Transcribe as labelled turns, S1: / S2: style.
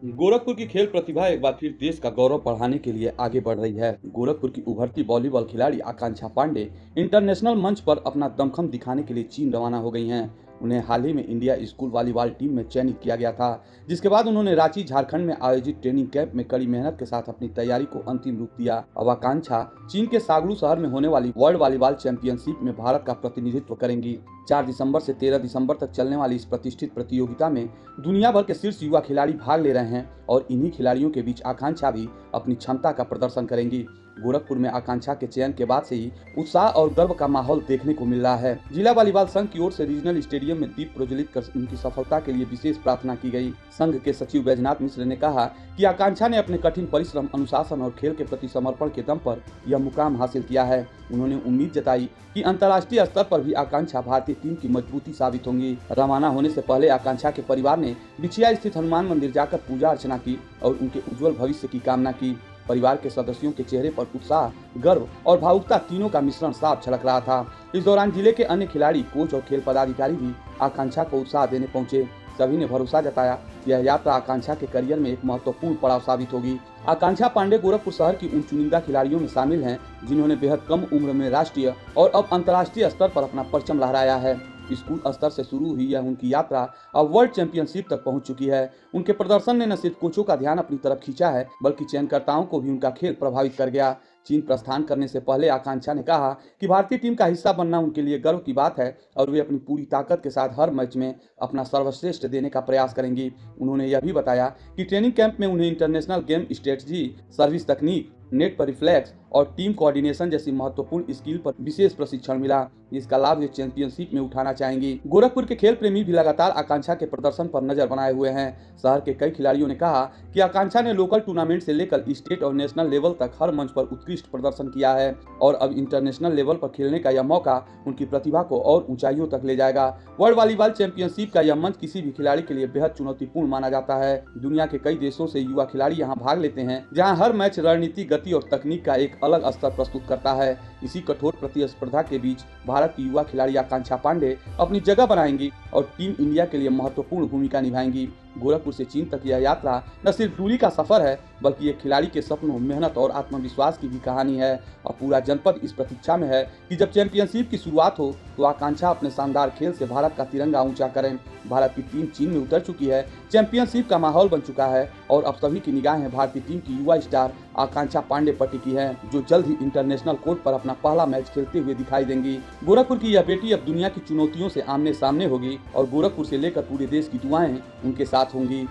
S1: गोरखपुर की खेल प्रतिभा एक बार फिर देश का गौरव बढ़ाने के लिए आगे बढ़ रही है। गोरखपुर की उभरती वॉलीबॉल खिलाड़ी आकांक्षा पांडे इंटरनेशनल मंच पर अपना दमखम दिखाने के लिए चीन रवाना हो गई हैं। उन्हें हाल ही में इंडिया स्कूल वॉलीबॉल टीम में चयनित किया गया था, जिसके बाद उन्होंने रांची झारखंड में आयोजित ट्रेनिंग कैंप में कड़ी मेहनत के साथ अपनी तैयारी को अंतिम रूप दिया। अब आकांक्षा चीन के सागलू शहर में होने वाली वर्ल्ड वॉलीबॉल चैंपियनशिप में भारत का प्रतिनिधित्व करेंगी। 4 दिसंबर से 13 दिसंबर तक चलने वाली इस प्रतिष्ठित प्रतियोगिता में दुनिया भर के शीर्ष युवा खिलाड़ी भाग ले रहे हैं और इन्हीं खिलाड़ियों के बीच आकांक्षा भी अपनी क्षमता का प्रदर्शन करेंगी। गोरखपुर में आकांक्षा के चयन के बाद से ही उत्साह और गर्व का माहौल देखने को मिल रहा है। जिला वॉलीबॉल संघ की ओर से रीजनल स्टेडियम में दीप प्रज्वलित कर उनकी सफलता के लिए विशेष प्रार्थना की गई। संघ के सचिव बैजनाथ मिश्र ने कहा कि आकांक्षा ने अपने कठिन परिश्रम, अनुशासन और खेल के प्रति समर्पण के दम पर यह मुकाम हासिल किया है। उन्होंने उम्मीद जताई कि अंतर्राष्ट्रीय स्तर पर भी आकांक्षा भारतीय टीम की मजबूती साबित होंगी। रवाना होने से पहले आकांक्षा के परिवार ने बिछिया स्थित हनुमान मंदिर जाकर पूजा अर्चना की और उनके उज्जवल भविष्य की कामना की। परिवार के सदस्यों के चेहरे पर उत्साह, गर्व और भावुकता तीनों का मिश्रण साफ झलक रहा था। इस दौरान जिले के अन्य खिलाड़ी, कोच और खेल पदाधिकारी भी आकांक्षा को उत्साह देने पहुंचे। सभी ने भरोसा जताया कि यह यात्रा आकांक्षा के करियर में एक महत्वपूर्ण पड़ाव साबित होगी। आकांक्षा पांडे गोरखपुर शहर की उन चुनिंदा खिलाड़ियों में शामिल हैं जिन्होंने बेहद कम उम्र में राष्ट्रीय और अब अंतर्राष्ट्रीय स्तर पर अपना परचम लहराया है। स्कूल स्तर से शुरू हुई यह उनकी यात्रा अब वर्ल्ड चैंपियनशिप तक पहुंच चुकी है। उनके प्रदर्शन ने न सिर्फ कोचों का ध्यान अपनी तरफ खींचा है, बल्कि चयनकर्ताओं को भी उनका खेल प्रभावित कर गया। चीन प्रस्थान करने से पहले आकांक्षा ने कहा कि भारतीय टीम का हिस्सा बनना उनके लिए गर्व की बात है और वे अपनी पूरी ताकत के साथ हर मैच में अपना सर्वश्रेष्ठ देने का प्रयास करेंगी। उन्होंने यह भी बताया कि ट्रेनिंग कैंप में उन्हें इंटरनेशनल गेम स्ट्रेटजी, सर्विस तकनीक, नेट पर रिफ्लेक्स और टीम कोऑर्डिनेशन जैसी महत्वपूर्ण स्किल पर विशेष प्रशिक्षण मिला। इसका लाभ वे चैंपियनशिप में उठाना चाहेंगी। गोरखपुर के खेल प्रेमी भी लगातार आकांक्षा के प्रदर्शन पर नजर बनाए हुए हैं। शहर के कई खिलाड़ियों ने कहा कि आकांक्षा ने लोकल टूर्नामेंट से लेकर स्टेट और नेशनल लेवल तक हर मंच पर उत्कृष्ट प्रदर्शन किया है और अब इंटरनेशनल लेवल पर खेलने का यह मौका उनकी प्रतिभा को और ऊंचाइयों तक ले जाएगा। वर्ल्ड वॉलीबॉल चैंपियनशिप का यह मंच किसी भी खिलाड़ी के लिए बेहद चुनौतीपूर्ण माना जाता है। दुनिया के कई देशों से युवा खिलाड़ी यहाँ भाग लेते हैं, जहाँ हर मैच रणनीति, गति और तकनीक का एक अलग स्तर प्रस्तुत करता है। इसी कठोर प्रतिस्पर्धा के बीच भारत की युवा खिलाड़ी आकांक्षा पांडे अपनी जगह बनाएंगी और टीम इंडिया के लिए महत्वपूर्ण भूमिका निभाएंगी। गोरखपुर से चीन तक यह यात्रा न सिर्फ दूरी का सफर है, बल्कि एक खिलाड़ी के सपनों, मेहनत और आत्मविश्वास की भी कहानी है और पूरा जनपद इस प्रतीक्षा में है कि जब चैंपियनशिप की शुरुआत हो तो आकांक्षा अपने शानदार खेल से भारत का तिरंगा ऊंचा करें। भारत की टीम चीन में उतर चुकी है, चैंपियनशिप का माहौल बन चुका है और अब सभी की निगाहें भारतीय टीम की युवा स्टार आकांक्षा पांडे पर टिकी है, जो जल्द ही इंटरनेशनल कोर्ट पर अपना पहला मैच खेलते हुए दिखाई देंगी। गोरखपुर की यह बेटी अब दुनिया की चुनौतियों से आमने सामने होगी और गोरखपुर से लेकर पूरे देश की दुआएं उनके साथ होंगी।